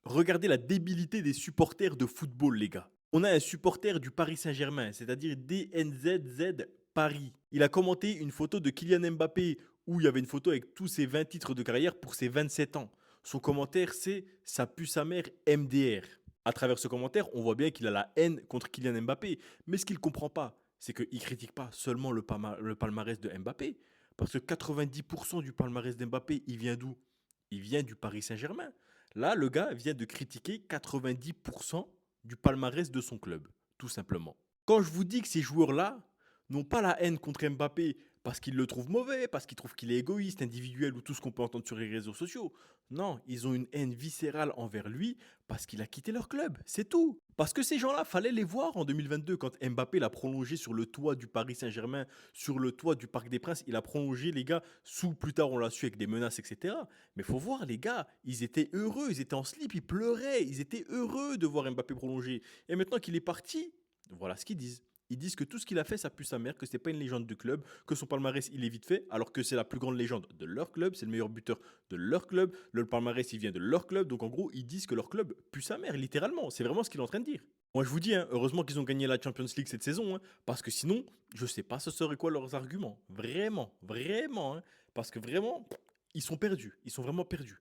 Regardez la débilité des supporters de football, les gars. On a un supporter du Paris Saint-Germain, c'est-à-dire DNZZ Paris. Il a commenté une photo de Kylian Mbappé où il y avait une photo avec tous ses 20 titres de carrière pour ses 27 ans. Son commentaire, c'est ça pue sa mère MDR. À travers ce commentaire, on voit bien qu'il a la haine contre Kylian Mbappé. Mais ce qu'il ne comprend pas, c'est qu'il ne critique pas seulement le palmarès de Mbappé. Parce que 90% du palmarès d'Mbappé, il vient d'où? Il vient du Paris Saint-Germain. Là, le gars vient de critiquer 90% du palmarès de son club, tout simplement. Quand je vous dis que ces joueurs-là n'ont pas la haine contre Mbappé parce qu'ils le trouvent mauvais, parce qu'ils trouvent qu'il est égoïste, individuel ou tout ce qu'on peut entendre sur les réseaux sociaux. Non, ils ont une haine viscérale envers lui parce qu'il a quitté leur club. C'est tout. Parce que ces gens-là, fallait les voir en 2022 quand Mbappé l'a prolongé sur le toit du Paris Saint-Germain, sur le toit du Parc des Princes. Il a prolongé les gars sous, plus tard on l'a su avec des menaces, etc. Mais faut voir les gars, ils étaient heureux, ils étaient en slip, ils pleuraient, ils étaient heureux de voir Mbappé prolonger. Et maintenant qu'il est parti, voilà ce qu'ils disent. Ils disent que tout ce qu'il a fait, ça pue sa mère, que c'est pas une légende du club, que son palmarès, il est vite fait, alors que c'est la plus grande légende de leur club, c'est le meilleur buteur de leur club, le palmarès, il vient de leur club, donc en gros, ils disent que leur club pue sa mère, littéralement. C'est vraiment ce qu'il est en train de dire. Moi, je vous dis, hein, heureusement qu'ils ont gagné la Champions League cette saison, hein, parce que sinon, je sais pas ce serait quoi leurs arguments. Vraiment, vraiment, hein, parce que vraiment, ils sont perdus, ils sont vraiment perdus.